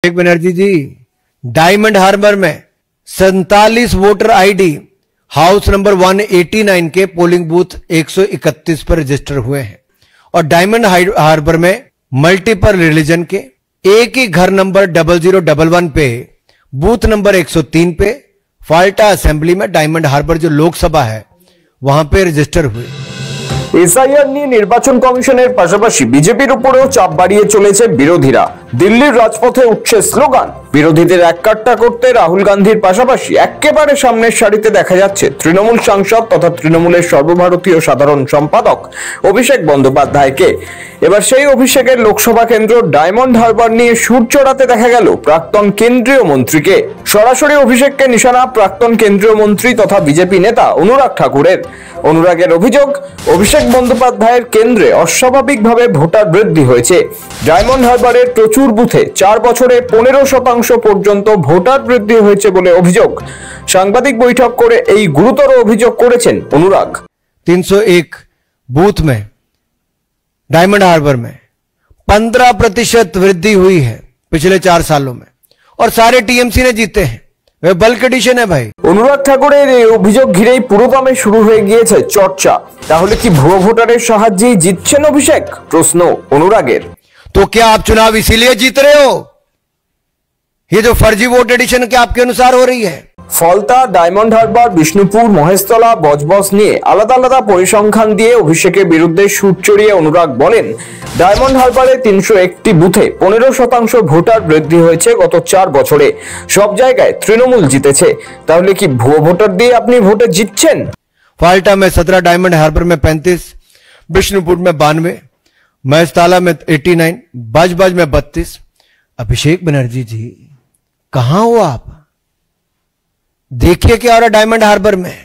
अभिषेक बनर्जी जी, diamond harbour में 47 voter ID house number 189 के polling booth 131 पर रजिस्टर हुए हैं और डायमंड हार्बर में मल्टीपल रिलीजन के एक ही घर नंबर 0011 पे बूथ नंबर 103 पे फाल्टा असेंबली में डायमंड हार्बर जो लोकसभा है वहां पे रजिस्टर हुए। এসআইআর নিয়ে নির্বাচন কমিশনের পাশাপাশি বিজেপির উপরেও চাপ বাড়িয়ে চলেছে বিরোধীরা। দিল্লির রাজপথে উঠছে স্লোগান। বিরোধীদের এককাট্টা করতে রাহুল গান্ধীর পাশাপাশি একেবারে সামনের সারিতে দেখা যাচ্ছে তৃণমূল সাংসদ তথা তৃণমূলের সর্বভারতীয় সাধারণ সম্পাদক অভিষেক বন্দ্যোপাধ্যায়কে। এবার সেই অভিষেকের লোকসভা কেন্দ্র ডায়মন্ড হারবার নিয়ে সুর চড়াতে দেখা গেল প্রাক্তন কেন্দ্রীয় মন্ত্রীকে। সরাসরি অভিষেককে নিশানা প্রাক্তন কেন্দ্রীয় মন্ত্রী তথা বিজেপি নেতা অনুরাগ ঠাকুরের। অনুরাগের অভিযোগ, অভিষেক বন্দ্যোপাধ্যায়ের কেন্দ্রে অস্বাভাবিকভাবে ভোটার বৃদ্ধি হয়েছে। ডায়মন্ড হারবারের প্রচুর বুথে 4 বছরে 15% পর্যন্ত ভোটার বৃদ্ধি হয়েছে বলে অভিযোগ। সাংবাদিক বৈঠক করে এই গুরুতর অভিযোগ করেছেন অনুরাগ। 301 बूथ में डायमंड हार्बर में 15% वृद्धि हुई है पिछले 4 सालों में और सारे टीएमसी ने जीते हैं। वे बल्क एडिशन है भाई। অনুরাগ ঠাকুরের এই অভিযোগ ঘিরেই পুরোদমে শুরু হয়ে গিয়েছে চর্চা। তাহলে কি ভুয়ো ভোটারের সাহায্যেই জিতছেন অভিষেক? প্রশ্ন অনুরাগের। तो क्या आप चुनाव इसीलिए जीत रहे हो? ये जो फर्जी वोट एडिशन क्या आपके अनुसार हो रही है? ফলতা, ডায়মন্ড হারবার, বিষ্ণুপুর, মহেশতলা, বজবজ নিয়ে আলাদা আলাদা পরিসংখ্যান দিয়ে অভিষেকের বিরুদ্ধে সুর চড়িয়ে অনুরাগ বলেন, ডায়মন্ড হারবারে 301টি বুথে 15% ভোটার বৃদ্ধি হয়েছে গত 4 বছরে। সব জায়গায় তৃণমূল জিতেছে। তাহলে কি ভুয়ো ভোটার দিয়ে আপনি ভোটে জিতছেন? फाल्टा में 17, डायमंड हार्बर में 35, विष्णुपुर में 92, महेशतला में 89, बजबज में 32। अभिषेक बनर्जी जी कहां हो आप? देखिए क्या हो रहा डायमंड हार्बर में,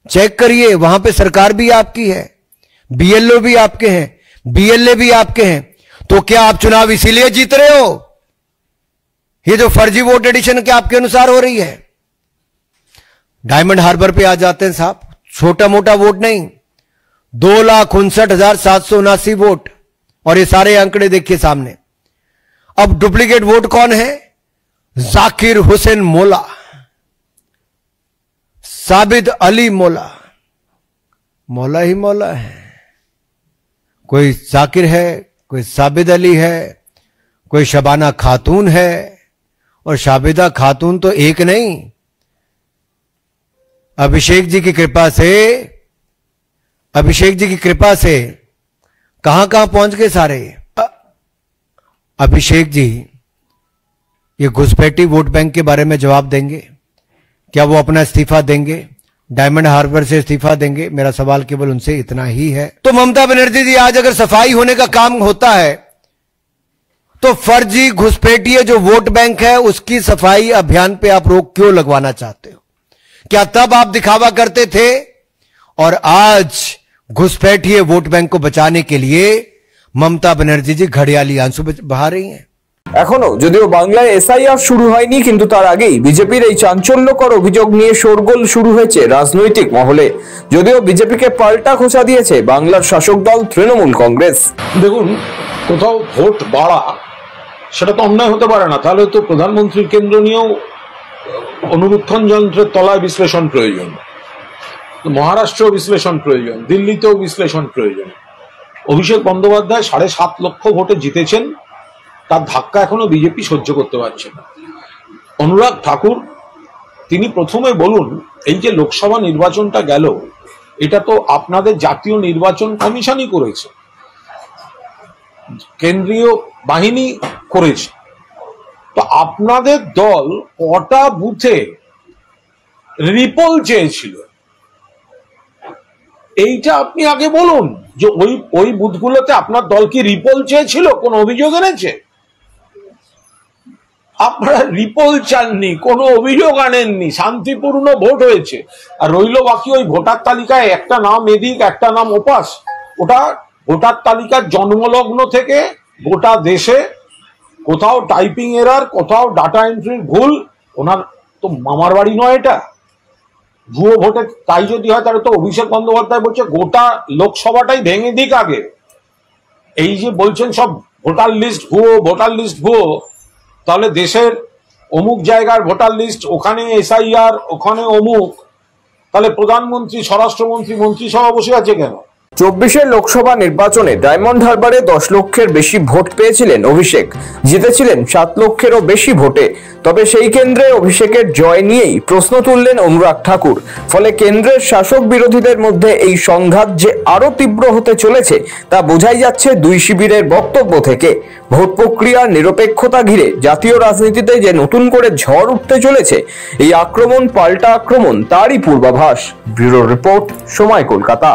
चेक करिए। वहां पे सरकार भी आपकी है, बीएलओ भी आपके हैं, बीएलए भी आपके हैं। तो क्या आप चुनाव इसीलिए जीत रहे हो? ये जो फर्जी वोट एडिशन क्या आपके अनुसार हो रही है? डायमंड हार्बर पे आ जाते हैं साहब, छोटा मोटा वोट नहीं, 2,59,779 वोट और ये सारे आंकड़े देखिए सामने। अब डुप्लीकेट वोट कौन है? जाकिर हुसैन मोला, साबिद अली मोला, मौला ही मौला है। कोई जाकिर है, कोई साबिद अली है, कोई शबाना खातून है और शाबिदा खातून तो एक नहीं। अभिषेक जी की कृपा से कहां कहां पहुंच गए सारे। अभिषेक जी ये घुसपैठी वोट बैंक के बारे में जवाब देंगे? क्या वो अपना इस्तीफा देंगे? डायमंड हार्बर से इस्तीफा देंगे? मेरा सवाल केवल उनसे इतना ही है। तो ममता बनर्जी जी आज अगर सफाई होने का काम होता है तो फर्जी घुसपैठी जो वोट बैंक है उसकी सफाई अभियान पे आप रोक क्यों लगवाना चाहते हो? क्या तब आप दिखावा करते थे और आज घुसपैठी वोट बैंक को बचाने के लिए ममता बनर्जी जी घड़ियाली आंसू बहा रही हैं? এখনো যদিও বাংলায় এসআইআর শুরু হয়নি, কিন্তু তার আগেই বিজেপির এই চাঞ্চল্যকর অভিযোগ নিয়ে শোরগোল শুরু হয়েছে রাজনৈতিক মহলে। যদিও বিজেপিকে পাল্টা খোঁচা দিয়েছে বাংলার শাসক দল তৃণমূল কংগ্রেস। দেখুন, কোথাও ভোট বাড়া সেটা তো অন্যায় হতে পারে না। তাহলে তো প্রধানমন্ত্রীর কেন্দ্র নিয়েও অনুবীক্ষণ যন্ত্রের তলায় বিশ্লেষণ প্রয়োজন, মহারাষ্ট্রেও বিশ্লেষণ প্রয়োজন, দিল্লিতেও বিশ্লেষণ প্রয়োজন। অভিষেক বন্দ্যোপাধ্যায় 7.5 লক্ষ ভোটে জিতেছেন, তার ধাক্কা এখনো বিজেপি সহ্য করতে পারছে না। অনুরাগ ঠাকুর তিনি প্রথমে বলুন, এই যে লোকসভা নির্বাচনটা গেল এটা তো আপনাদের জাতীয় নির্বাচন কমিশনই করেছে, কেন্দ্রীয় বাহিনী করেছে। তো আপনাদের দল কটা বুথে রিপোল চেয়েছিল এইটা আপনি আগে বলুন। যে ওই বুথগুলোতে আপনার দল কি রিপোল চেয়েছিল? কোন অভিযোগ এনেছে? আপনারা রিপোল চাননি, কোনো অভিযোগ আনেননি, শান্তিপূর্ণ ভোট হয়েছে। আর রইল বাকি ওই ভোটার তালিকায় একটা নাম এদিক একটা নাম ওপাশ। ওটা ভোটার তালিকার জন্মলগ্ন থেকে গোটা দেশে কোথাও টাইপিং এরার, কোথাও ডাটা এন্ট্রির ভুল। ওনার তো মামার বাড়ি নয় এটা, ভুয়ো ভোটে। তাই যদি হয় তাহলে তো অভিষেক বন্দ্যোপাধ্যায় বলছে গোটা লোকসভাটাই ভেঙে দিক আগে। এই যে বলছেন সব ভোটার লিস্ট ভুয়ো, ভোটার লিস্ট ভুয়ো, তাহলে দেশের অমুক জায়গার ভোটার লিস্ট, ওখানে এসআইআর, ওখানে অমুক, তাহলে প্রধানমন্ত্রী, স্বরাষ্ট্রমন্ত্রী, মন্ত্রিসভা বসে আছে কেন? 24 লোকসভা নির্বাচনে ডায়মন্ড হারবারে 10 লক্ষের বেশি ভোট পেয়েছিলেন অভিষেক, জিতেছিলেন 7 লক্ষেরও বেশি ভোটে। তবে সেই কেন্দ্রে অভিষেকের জয় নিয়েই প্রশ্ন তুললেন অনুরাগ ঠাকুর। ফলে কেন্দ্রের শাসক বিরোধীদের মধ্যে এই সংঘাত যে আরো তীব্র হতে চলেছে তা বোঝাই যাচ্ছে দুই শিবিরের বক্তব্য থেকে। ভোট প্রক্রিয়ার নিরপেক্ষতা ঘিরে জাতীয় রাজনীতিতে যে নতুন করে ঝড় উঠতে চলেছে, এই আক্রমণ পাল্টা আক্রমণ তারই পূর্বাভাস। ব্যুরো রিপোর্ট, সময়, কলকাতা।